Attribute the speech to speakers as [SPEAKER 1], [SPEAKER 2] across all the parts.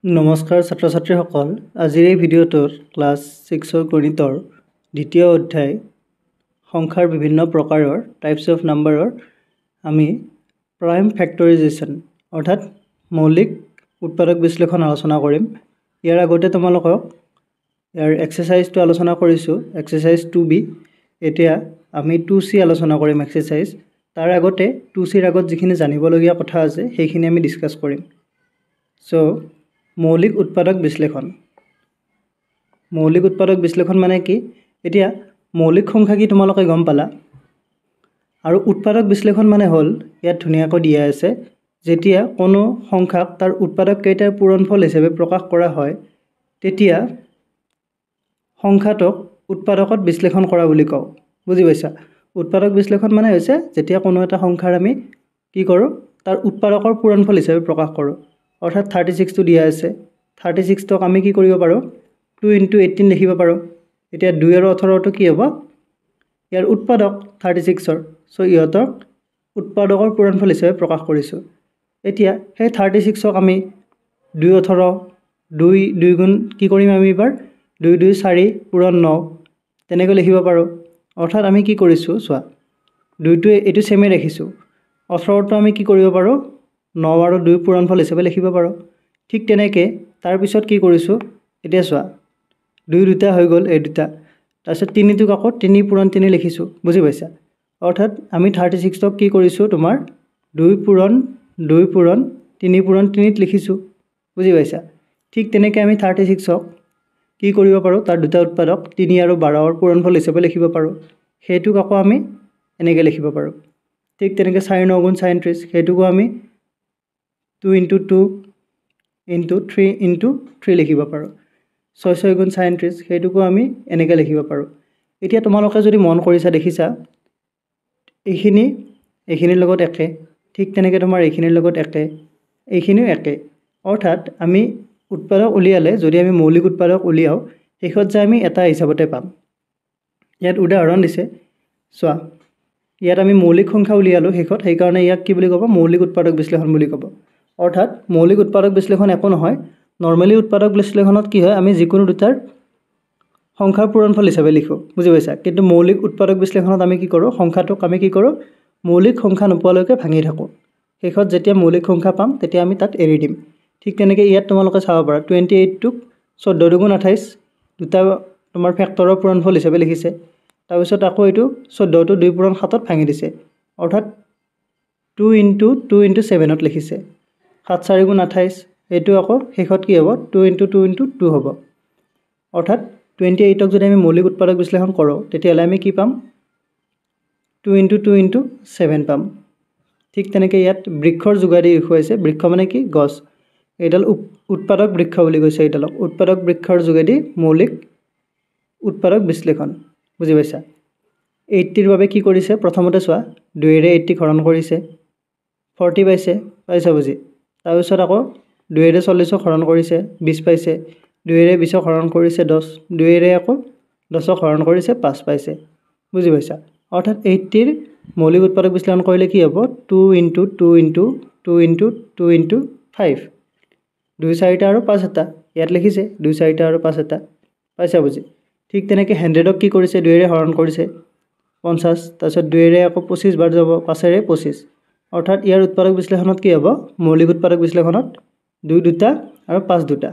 [SPEAKER 1] নমস্কাৰ ছাত্ৰ ছাত্ৰীসকল আজিৰ এই ভিডিঅ'টোত ক্লাছ 6 গণিতৰ দ্বিতীয় অধ্যায় সংখ্যাৰ বিভিন্ন প্ৰকাৰৰ টাইপছ অফ নাম্বাৰৰ আমি প্ৰাইম ফেক্টৰাইজেশ্যন অৰ্থাৎ মৌলিক উৎপাদক বিশ্লেষণ আলোচনা কৰিম। ইয়াৰ আগতে তোমালোকক ইয়াৰ এক্সাৰসাইজটো আলোচনা কৰিছোঁ, এক্সাৰসাইজ 2B। এতিয়া আমি 2C আলোচনা কৰিম এক্সাৰসাইজ। তাৰ আগতে 2Cৰ আগত যিখিনি জানিবলগীয়া কথা আছে সেইখিনি আমি ডিসকাস কৰিম। সো মৌলিক উৎপাদক বিশ্লেষণ। মৌলিক উৎপাদক বিশ্লেষণ মানে কি? এতিয়া মৌলিক সংখ্যা কি তোমালোকে গম পালা, আৰু উৎপাদক বিশ্লেষণ মানে হ'ল ইয়াত ধুনীয়াকৈ দিয়া আছে যেতিয়া কোনো সংখ্যাক তাৰ উৎপাদক কেইটাৰ পূৰণফল হিচাপে প্ৰকাশ কৰা হয় তেতিয়া সংখ্যাটোক উৎপাদকত বিশ্লেষণ কৰা বুলি কওঁ। বুজি পাইছা? উৎপাদক বিশ্লেষণ মানে হৈছে যেতিয়া কোনো এটা সংখ্যাৰ আমি কি কৰোঁ তাৰ উৎপাদকৰ পূৰণফল হিচাপে প্ৰকাশ কৰোঁ। অৰ্থাৎ 36 টো দিয়া আছে, 36 টোক আমি কি কৰিব পাৰোঁ 2 × 18 লিখিব পাৰোঁ। এতিয়া 2 আৰু 18 টো কি হ'ব ইয়াৰ উৎপাদক 36ৰ, সো ইহঁতক উৎপাদকৰ পূৰণফল হিচাপে প্ৰকাশ কৰিছোঁ। এতিয়া সেই 36ক আমি 2 18 2 গুণ কি কৰিম আমি এবাৰ 2 2 4 পূৰণ 9 তেনেকৈ লিখিব পাৰোঁ। অৰ্থাৎ আমি কি কৰিছোঁ চোৱা 2টো এইটো সেমে ৰাখিছোঁ, 18টো আমি কি কৰিব পাৰোঁ 9 আৰু 2 পূৰণফল হিচাপে লিখিব পাৰোঁ। ঠিক তেনেকৈ তাৰ পিছত কি কৰিছোঁ এতিয়া চোৱা 2 দুটা হৈ গ'ল, এই দুটা, তাৰপিছত 3টোক আকৌ 3 পূৰণ 3 লিখিছোঁ। বুজি পাইছা? অৰ্থাৎ আমি 36ক কি কৰিছোঁ তোমাৰ 2 পূৰণ 2 পূৰণ 3 পূৰণ 3ত লিখিছোঁ। বুজি পাইছা? ঠিক তেনেকৈ আমি 36ক কি কৰিব পাৰোঁ তাৰ দুটা উৎপাদক 3 আৰু 12ৰ পূৰণফল হিচাপে লিখিব পাৰোঁ। সেইটোক আকৌ আমি এনেকৈ লিখিব পাৰোঁ। ঠিক তেনেকৈ 4 9 গুণ 37 সেইটোকো আমি 2 × 2 × 3 × 3 লিখিব পাৰোঁ। 6 6 গুণ 37 সেইটোকো আমি এনেকৈ লিখিব পাৰোঁ। এতিয়া তোমালোকে যদি মন কৰিছা দেখিছা এইখিনিৰ লগত একে, ঠিক তেনেকৈ তোমাৰ এইখিনিৰ লগত একে, এইখিনিও একে। অৰ্থাৎ আমি উৎপাদক উলিয়ালে যদি আমি মৌলিক উৎপাদক উলিয়াও শেষত যে আমি এটা হিচাপতে পাম। ইয়াত উদাহৰণ দিছে চোৱা, ইয়াত আমি মৌলিক সংখ্যা উলিয়ালোঁ শেষত, সেইকাৰণে ইয়াক কি বুলি ক'ব মৌলিক উৎপাদক বিশ্লেষণ বুলি ক'ব। অৰ্থাৎ মৌলিক উৎপাদক বিশ্লেষণ একো নহয়, নৰ্মেলি উৎপাদক বিশ্লেষণত কি হয় আমি যিকোনো দুটাৰ সংখ্যাৰ পূৰণফল হিচাপে লিখোঁ। বুজি পাইছা? কিন্তু মৌলিক উৎপাদক বিশ্লেষণত আমি কি কৰোঁ সংখ্যাটোক আমি কি কৰোঁ মৌলিক সংখ্যা নোপোৱালৈকে ভাঙি থাকোঁ। শেষত যেতিয়া মৌলিক সংখ্যা পাম তেতিয়া আমি তাত এৰি দিম। ঠিক তেনেকৈ ইয়াত তোমালোকে চাব পাৰা 28টোক 14 দুগুণ 28 দুটা তোমাৰ ফেক্টৰৰ পূৰণফল হিচাপে লিখিছে। তাৰপিছত আকৌ এইটো 14টো 2 পূৰণ 7ত ভাঙি দিছে। অৰ্থাৎ 2 × 2 × 7ত লিখিছে। 7 4 গুণ 28 এইটো আকৌ শেষত কি হ'ব 2 × 2 × 2 হ'ব। অৰ্থাৎ 28ক যদি আমি মৌলিক উৎপাদক বিশ্লেষণ কৰোঁ তেতিয়াহ'লে আমি কি পাম 2 × 2 × 7 পাম। ঠিক তেনেকৈ ইয়াত বৃক্ষৰ যোগাদি দেখুৱাইছে, বৃক্ষ মানে কি গছ, এইডাল উৎপাদক বৃক্ষ বুলি কৈছে, এইডালক উৎপাদক বৃক্ষৰ যোগেদি মৌলিক উৎপাদক বিশ্লেষণ। বুজি পাইছা? 80ৰ বাবে কি কৰিছে প্ৰথমতে চোৱা 2ৰে 80 হৰণ কৰিছে 40 পাইছে, পাইছা বুজি? তাৰপিছত আকৌ 2ৰে 40ক হৰণ কৰিছে 20 পাইছে, 2ৰে 20ক হৰণ কৰিছে 10, 2ৰে আকৌ 10ক হৰণ কৰিছে 5 পাইছে। বুজি পাইছা? অৰ্থাৎ 80ৰ মৌলিক উৎপাদক বিশ্লেষণ কৰিলে কি হ'ব 2 × 2 × 2 × 2 × 5, 2 4টা আৰু 5 এটা ইয়াত লিখিছে 2 4টা আৰু 5 এটা, পাইছা বুজি? ঠিক তেনেকৈ 100ক কি কৰিছে 2ৰে হৰণ কৰিছে 50, তাৰপিছত 2ৰে আকৌ 25 বাৰ যাব 5ৰে 25। অৰ্থাৎ ইয়াৰ উৎপাদক বিশ্লেষণত কি হ'ব মৌলিক উৎপাদক বিশ্লেষণত 2 দুটা আৰু 5 দুটা,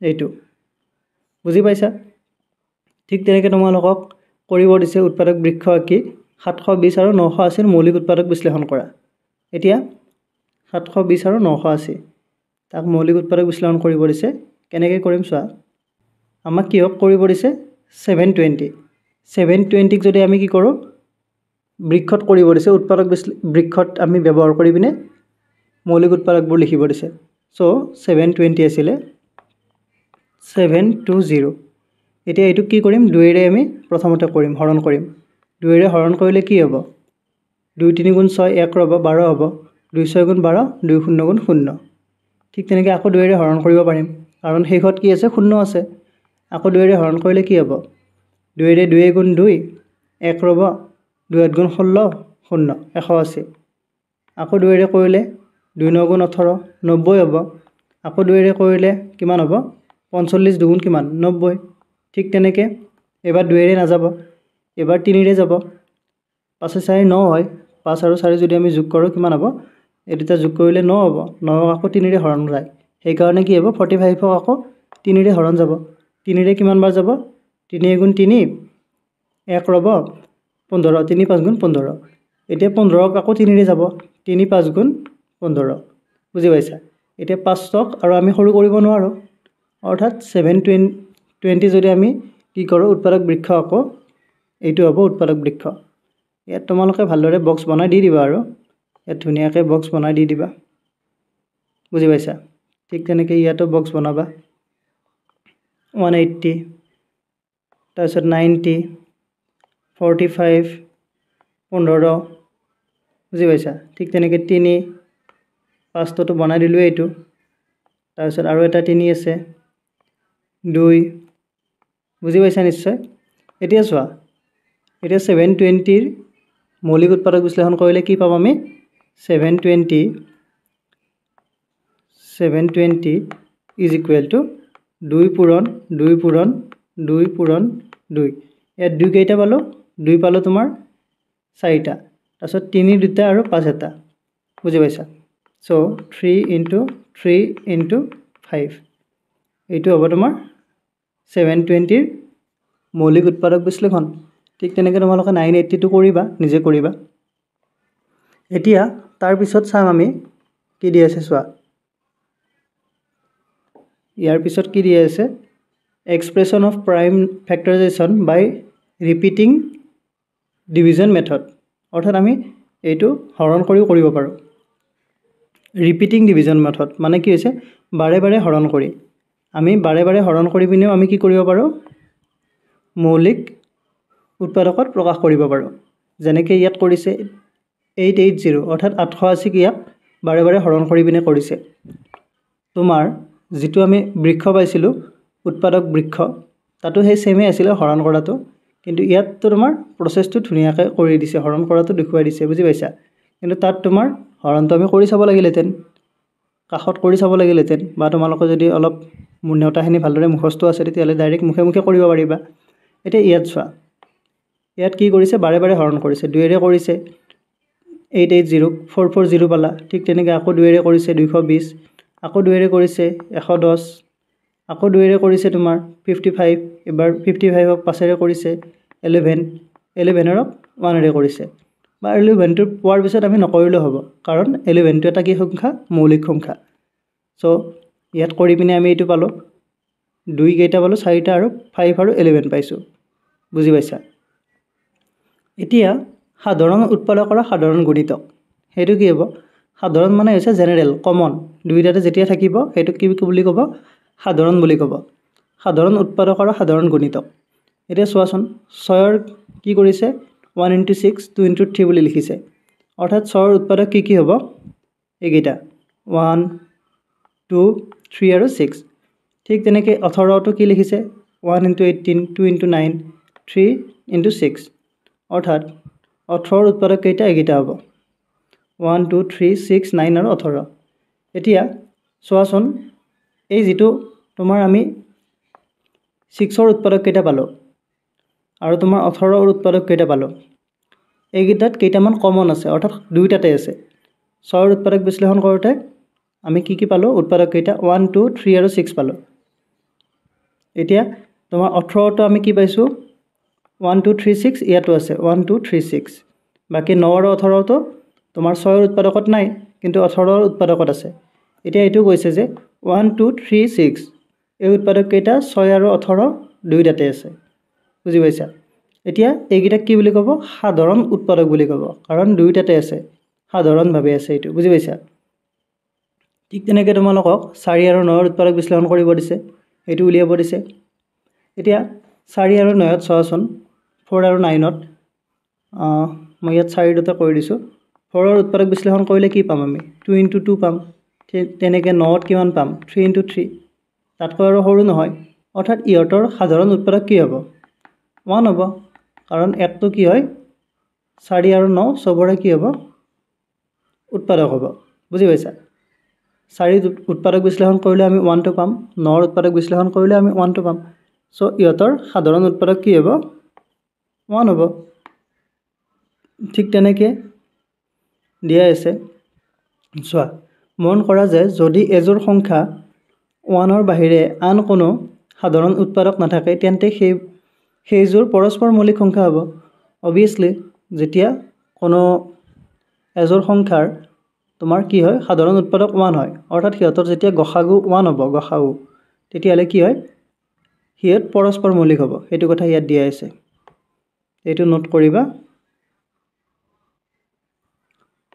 [SPEAKER 1] এইটো। বুজি পাইছা? ঠিক তেনেকৈ তোমালোকক কৰিব দিছে উৎপাদক বৃক্ষ আঁকি 720 আৰু 980ৰ মৌলিক উৎপাদক বিশ্লেষণ কৰা। এতিয়া 720 আৰু 980 তাক মৌলিক উৎপাদক বিশ্লেষণ কৰিব দিছে। কেনেকৈ কৰিম চোৱা, আমাক কিহক কৰিব দিছে 720, 720ক যদি আমি কি কৰোঁ বৃক্ষত কৰিব দিছে, উৎপাদক বৃক্ষত আমি ব্যৱহাৰ কৰি পিনে মৌলিক উৎপাদকবোৰ লিখিব দিছে। চ' 720 আছিলে 720। এতিয়া এইটোক কি কৰিম 2ৰে আমি প্ৰথমতে কৰিম হৰণ কৰিম, 2ৰে হৰণ কৰিলে কি হ'ব 2 3 গুণ 6 1 ৰ'ব 12 হ'ব, 2 6 গুণ 12 2 0 গুণ 0। ঠিক তেনেকৈ আকৌ 2ৰে হৰণ কৰিব পাৰিম কাৰণ শেষত কি আছে 0 আছে। আকৌ 2ৰে হৰণ কৰিলে কি হ'ব 2ৰে 2 গুণ 2 1 ৰ'ব, 2 8 গুণ 16 0 180। আকৌ 2ৰে কৰিলে 2 9 গুণ 18 90 হ'ব, আকৌ 2ৰে কৰিলে কিমান হ'ব 45 দুগুণ কিমান 90 ঠিক তেনেকৈ এবাৰ 2ৰে নাযাব এবাৰ 3ৰে যাব 5 4 9 হয় 5 আৰু 4 যদি আমি যোগ কৰোঁ কিমান হ'ব এই দুটা যোগ কৰিলে 9 হ'ব 9 আকৌ 3ৰে হৰণ যায় সেইকাৰণে কি হ'ব 45 আকৌ 3ৰে হৰণ যাব 3ৰে কিমান বাৰ যাব 3 গুণ 3 1 ৰ'ব 15 3 5 গুণ 15 এতিয়া 15 আকৌ 3ৰে যাব 3 5 গুণ 15 বুজি পাইছা এতিয়া 5ক আৰু আমি সৰু কৰিব নোৱাৰোঁ অৰ্থাৎ 720 যদি আমি কি কৰোঁ উৎপাদক বৃক্ষ আকৌ এইটো হ'ব উৎপাদক বৃক্ষ ইয়াত তোমালোকে ভালদৰে বক্স বনাই দি দিবা আৰু ইয়াত ধুনীয়াকৈ বক্স বনাই দি দিবা বুজি পাইছা ঠিক তেনেকৈ ইয়াতো বক্স বনাবা 180 তাৰপিছত 90 45 15 বুজি পাইছা ঠিক তেনেকৈ 3 5টো বনাই দিলোঁ এইটো তাৰপিছত আৰু এটা 3 আছে 2 বুজি পাইছা নিশ্চয় এতিয়া চোৱা এতিয়া 720ৰ মৌলিক উৎপাদক বিশ্লেষণ কৰিলে কি পাম আমি 720 ইজ ইকুৱেল টু 2 পূৰণ 2 পূৰণ 2 পূৰণ 2 ইয়াত 2 কেইটা পালোঁ 2 পালোঁ তোমাৰ 4টা তাৰপিছত 3 দুটা আৰু 5 এটা বুজি পাইছা চ' 3 ইনটু 3 ইনটু 5 এইটো হ'ব তোমাৰ 720ৰ মৌলিক উৎপাদক বিশ্লেষণ ঠিক তেনেকৈ তোমালোকে 980টো কৰিবা নিজে কৰিবা এতিয়া তাৰপিছত চাম আমি কি দি আছে চোৱা ইয়াৰ পিছত কি দি আছে expression of prime factorization by repeating division method অৰ্থাৎ আমি এইটো হৰণ কৰিও কৰিব পাৰোঁ ৰিপিটিং ডিভিজন মেথড মানে কি হৈছে বাৰে বাৰে হৰণ কৰি আমি বাৰে বাৰে হৰণ কৰি পিনেও আমি কি কৰিব পাৰোঁ মৌলিক উৎপাদকত প্ৰকাশ কৰিব পাৰোঁ যেনেকৈ ইয়াত কৰিছে 880 অৰ্থাৎ 880 ইয়াক বাৰে বাৰে হৰণ কৰি পিনে কৰিছে তোমাৰ যিটো আমি বৃক্ষ পাইছিলোঁ উৎপাদক বৃক্ষ তাতো সেই সেমেই আছিলে হৰণ কৰাটো কিন্তু ইয়াততো তোমাৰ প্ৰচেছটো ধুনীয়াকৈ কৰি দিছে হৰণ কৰাটো দেখুৱাই দিছে বুজি পাইছা কিন্তু তাত তোমাৰ হৰণটো আমি কৰি চাব লাগিলহেঁতেন কাষত কৰি চাব লাগিলহেঁতেন বা তোমালোকে যদি অলপ নেওতাখিনি ভালদৰে মুখস্থ আছে তেতিয়াহ'লে ডাইৰেক্ট মুখে মুখে কৰিব পাৰিবা এতিয়া ইয়াত চোৱা ইয়াত কি কৰিছে বাৰে বাৰে হৰণ কৰিছে 2ৰে কৰিছে 880 440 পালা ঠিক তেনেকৈ আকৌ 2ৰে কৰিছে 220 আকৌ 2ৰে কৰিছে 110 আকৌ 2ৰে কৰিছে তোমাৰ 55 এবাৰ 55ক 5ৰে কৰিছে 11ৰ 1ৰে কৰিছে বা 11টো পোৱাৰ পিছত আমি নকৰিলেও হ'ব কাৰণ 11টো এটা কি সংখ্যা মৌলিক সংখ্যা চ' ইয়াত কৰি পিনে আমি এইটো পালোঁ 2 কেইটা পালোঁ 4টা আৰু 5 আৰু 11 পাইছোঁ বুজি পাইছা এতিয়া সাধাৰণ উৎপাদক আৰু সাধাৰণ গুণিতক সেইটো কি হ'ব সাধাৰণ মানে হৈছে জেনেৰেল কমন দুইটাতে যেতিয়া থাকিব সেইটো কি বুলি ক'ব সাধাৰণ বুলি ক'ব সাধাৰণ উৎপাদক আৰু সাধাৰণ গুণিতক এতিয়া চোৱাচোন 6ৰ কি কৰিছে 1 × 6 2 × 3 বুলি লিখিছে অৰ্থাৎ 6ৰ উৎপাদক কি হ'ব এইকেইটা 1 2 3 আৰু 6 ঠিক তেনেকৈ 18টো কি লিখিছে 1 × 18 2 × 9 3 × 6 অৰ্থাৎ 18ৰ উৎপাদক কেইটা এইকেইটা হ'ব 1 2 3 6 9 আৰু 18 এতিয়া চোৱাচোন এই যিটো তোমাৰ আমি 6ৰ উৎপাদক কেইটা পালোঁ আৰু তোমাৰ 18ৰ উৎপাদক কেইটা পালোঁ এইকেইটাত কেইটামান কমন আছে অৰ্থাৎ দুইটাতে আছে 6ৰ উৎপাদক বিশ্লেষণ কৰোঁতে আমি কি পালোঁ উৎপাদক কেইটা 1 2 3 আৰু 6 পালোঁ এতিয়া তোমাৰ 18টো আমি কি পাইছোঁ 1 2 3 6 ইয়াতো আছে 1 2 3 6 বাকী 9 আৰু 18টো তোমাৰ 6ৰ উৎপাদকত নাই কিন্তু 18ৰ উৎপাদকত আছে এতিয়া এইটো কৈছে যে 1 2 3 6 এই উৎপাদক কেইটা 6 আৰু 18 দুইটাতে আছে বুজি পাইছা এতিয়া এইকেইটাক কি বুলি ক'ব সাধাৰণ উৎপাদক বুলি ক'ব কাৰণ দুইটাতে আছে সাধাৰণভাৱে আছে এইটো বুজি পাইছা ঠিক তেনেকৈ তোমালোকক 4 আৰু 9ৰ উৎপাদক বিশ্লেষণ কৰিব দিছে এইটো উলিয়াব দিছে এতিয়া 4 আৰু 9ত চোৱাচোন 4 আৰু 9ত মই ইয়াত 4 দুটা কৰি দিছোঁ 4ৰ উৎপাদক বিশ্লেষণ কৰিলে কি পাম আমি 2 × 2 পাম ঠিক তেনেকৈ 9ত কিমান পাম 3 × 3 তাতকৈ আৰু সৰু নহয় অৰ্থাৎ ইহঁতৰ সাধাৰণ উৎপাদক কি হ'ব 1 হ'ব কাৰণ 1টো কি হয় 4 আৰু 9 চবৰে কি হ'ব উৎপাদক হ'ব বুজি পাইছা 4 উৎপাদক বিশ্লেষণ কৰিলে আমি 1টো পাম 9 উৎপাদক বিশ্লেষণ কৰিলে আমি 1টো পাম সো ইহঁতৰ সাধাৰণ উৎপাদক কি হ'ব 1 হ'ব ঠিক তেনেকৈ দিয়া আছে চোৱা মন কৰা যে যদি এজোৰ সংখ্যা 1ৰ বাহিৰে আন কোনো সাধাৰণ উৎপাদক নাথাকে তেন্তে সেইজোৰ পৰস্পৰ মৌলিক সংখ্যা হ'ব অবভিয়াছলি যেতিয়া কোনো এজোৰ সংখ্যাৰ তোমাৰ কি হয় সাধাৰণ উৎপাদক 1 হয় অৰ্থাৎ সিহঁতৰ যেতিয়া গসাগু 1 হ'ব গসাগু তেতিয়াহ'লে কি হয় হিয়ত পৰস্পৰ মৌলিক হ'ব এইটো কথা ইয়াত দিয়া আছে এইটো নোট কৰিবা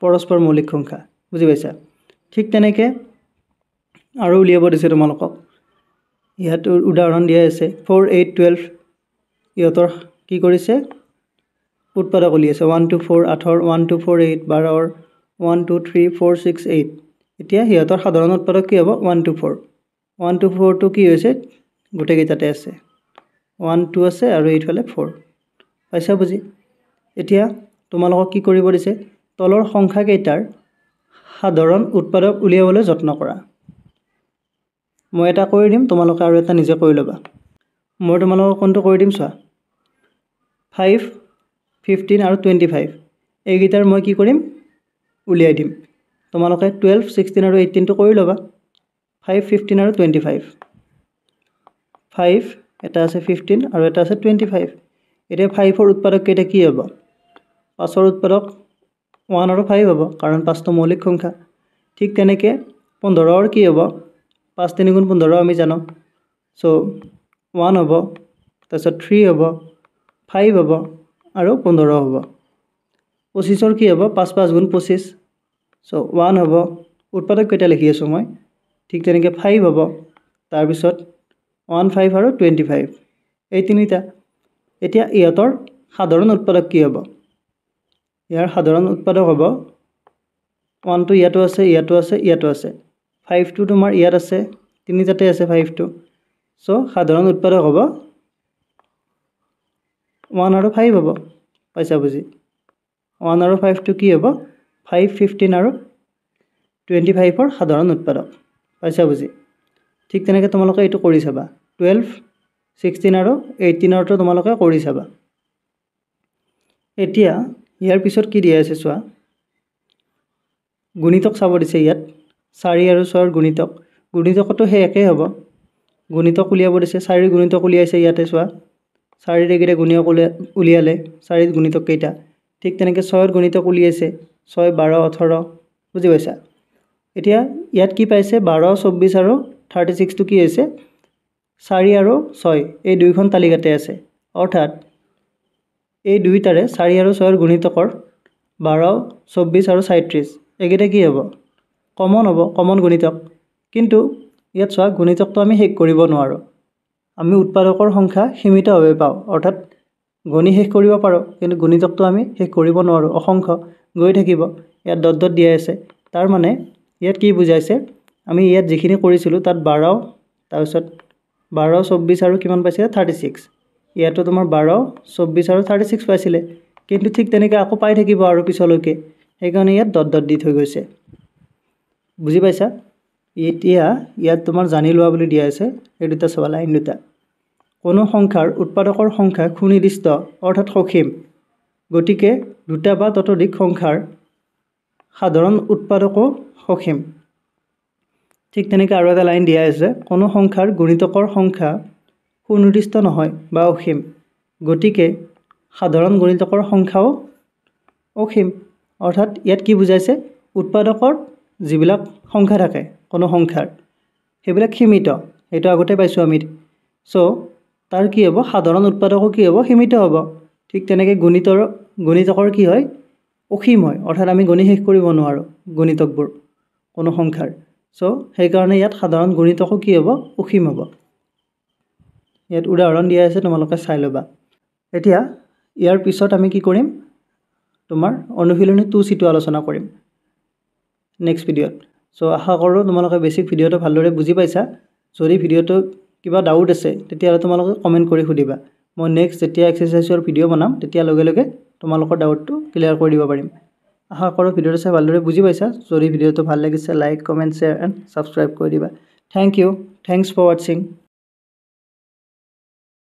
[SPEAKER 1] পৰস্পৰ মৌলিক সংখ্যা বুজি পাইছা ঠিক তেনেকৈ আৰু উলিয়াব দিছে তোমালোকক ইয়াত উদাহৰণ দিয়া আছে 4 8 12 ইহঁতৰ কি কৰিছে উৎপাদক উলিয়াইছে 1 2 4 8 1 2 4 8 12 1 2 3 4 6 8 এতিয়া সিহঁতৰ সাধাৰণ উৎপাদক কি হ'ব 1 2 4 1 2 4 টো কি হৈছে গোটেইকেইটাতে আছে 1 2 আছে আৰু এইফালে 4 পাইছা বুজি এতিয়া তোমালোকক কি কৰিব দিছে তলৰ সংখ্যা কেইটাৰ সাধাৰণ উৎপাদক উলিয়াবলৈ যত্ন কৰা মই এটা কৰি দিম তোমালোকে আৰু এটা নিজে কৰি ল'বা মই তোমালোকক কোনটো কৰি দিম চোৱা 5 15 আৰু 25 এইকেইটাৰ মই কি কৰিম উলিয়াই দিম তোমালোকে 12 16 আৰু 18 টো কৰি ল'বা 5 15 আৰু 25 5 এটা আছে 15 আৰু এটা আছে 25 এতিয়া 5ৰ উৎপাদক কেইটা কি হ'ব 5ৰ উৎপাদক 1 আৰু 5 হ'ব কাৰণ 5টো মৌলিক সংখ্যা ঠিক তেনেকৈ 15ৰ কি হ'ব 5 3 গুণ 15 আমি জানো সো 1 হ'ব তাৰপিছত 3 হ'ব 5 হ'ব আৰু 15 হ'ব 25ৰ কি হ'ব 5 5 গুণ 25 সো 1 হ'ব উৎপাদক কেইটা লিখি আছোঁ মই ঠিক তেনেকৈ 5 হ'ব তাৰপিছত 1 5 আৰু 25 এই তিনিটা এতিয়া ইহঁতৰ সাধাৰণ উৎপাদক কি হ'ব ইয়াৰ সাধাৰণ উৎপাদক হ'ব 1 টো ইয়াতো আছে ইয়াতো আছে ইয়াতো আছে 5 টো তোমাৰ ইয়াত আছে তিনিটাতে আছে 5 টো সো সাধাৰণ উৎপাদক হ'ব 1 আৰু 5 হ'ব পাইছা বুজি 1 আৰু 5 টো কি হ'ব 5 15 আৰু 25ৰ সাধাৰণ উৎপাদক পাইছা বুজি ঠিক তেনেকৈ তোমালোকে এইটো কৰি চাবা 12 16 আৰু 18ৰটো তোমালোকে কৰি চাবা এতিয়া ইয়াৰ পিছত কি দিয়া আছে চোৱা গুণিতক চাব দিছে ইয়াত 4 আৰু 6ৰ গুণিতকতো সেই একেই হ'ব গুণিতক উলিয়াব দিছে 4ৰ গুণিতক উলিয়াইছে ইয়াতে চোৱা 4ৰ এইকেইটা গুণিতক উলিয়ালে 4ৰ গুণিতক কেইটা ঠিক তেনেকৈ 6ৰ গুণিতক উলিয়াইছে 6 12 18 বুজি পাইছা এতিয়া ইয়াত কি পাইছে 12 24 আৰু 36 টো কি হৈছে 4 আৰু 6 এই দুইখন তালিকাতে আছে অৰ্থাৎ এই দুইটাৰে 4 আৰু 6ৰ গুণিতকৰ 12 24 আৰু 37 এইকেইটা কি হ'ব কমন হ'ব কমন গুণিতক কিন্তু ইয়াত চোৱা গুণিতকটো আমি শেষ কৰিব নোৱাৰোঁ আমি উৎপাদকৰ সংখ্যা সীমিতভাৱে পাওঁ অৰ্থাৎ গণি শেষ কৰিব পাৰোঁ কিন্তু গুণিতকটো আমি শেষ কৰিব নোৱাৰোঁ অসংখ্য গৈ থাকিব ইয়াত ডট ডট দিয়া আছে তাৰ মানে ইয়াত কি বুজাইছে আমি ইয়াত যিখিনি কৰিছিলোঁ তাত 12 তাৰপিছত 12 24 আৰু কিমান পাইছিলে 36 ইয়াতো তোমাৰ 12 24 আৰু 36 পাইছিলে কিন্তু ঠিক তেনেকৈ আকৌ পাই থাকিব আৰু পিছলৈকে সেইকাৰণে ইয়াত ডট ডট দি থৈ গৈছে বুজি পাইছা এতিয়া ইয়াত তোমাৰ জানি লোৱা বুলি দিয়া আছে এই দুটা চাবা লাইন দুটা কোনো সংখ্যাৰ উৎপাদকৰ সংখ্যা সুনিৰ্দিষ্ট অৰ্থাৎ সসীম গতিকে দুটা বা ততোধিক সংখ্যাৰ সাধাৰণ উৎপাদকো সসীম ঠিক তেনেকৈ আৰু এটা লাইন দিয়া আছে কোনো সংখ্যাৰ গুণিতকৰ সংখ্যা সুনিৰ্দিষ্ট নহয় বা অসীম গতিকে সাধাৰণ গুণিতকৰ সংখ্যাও অসীম অৰ্থাৎ ইয়াত কি বুজাইছে উৎপাদকৰ যিবিলাক সংখ্যা থাকে কোনো সংখ্যাৰ সেইবিলাক সীমিত এইটো আগতে পাইছোঁ আমি সো তাৰ কি হ'ব সাধাৰণ উৎপাদকো কি হ'ব সীমিত হ'ব ঠিক তেনেকৈ গুণিতকৰ কি হয় অসীম হয় অৰ্থাৎ আমি গণি শেষ কৰিব নোৱাৰোঁ গুণিতকবোৰ কোনো সংখ্যাৰ সো সেইকাৰণে ইয়াত সাধাৰণ গুণিতকো কি হ'ব অসীম হ'ব ইয়াত উদাহৰণ দিয়া আছে তোমালোকে চাই ল'বা এতিয়া ইয়াৰ পিছত আমি কি কৰিম তোমাৰ অনুশীলনী 2C আলোচনা কৰিম নেক্সট ভিডিঅ'ত সো আশা কৰোঁ তোমালোকে বেছিক ভিডিঅ'টো ভালদৰে বুজি পাইছা যদি ভিডিঅ'টো কিবা ডাউট আছে তেতিয়াহ'লে তোমালোকে কমেণ্ট কৰি সুধিবা মই নেক্সট যেতিয়া এক্সাৰচাইজৰ ভিডিঅ' বনাম তেতিয়া লগে লগে তোমালোকৰ ডাউটটো ক্লিয়াৰ কৰি দিব পাৰিম আশা কৰোঁ ভিডিঅ'টো চাই ভালদৰে বুজি পাইছা যদি ভিডিঅ'টো ভাল লাগিছে like comment share and subscribe কৰি দিবা থেংক ইউ থেংকছ ফৰ ৱাচিং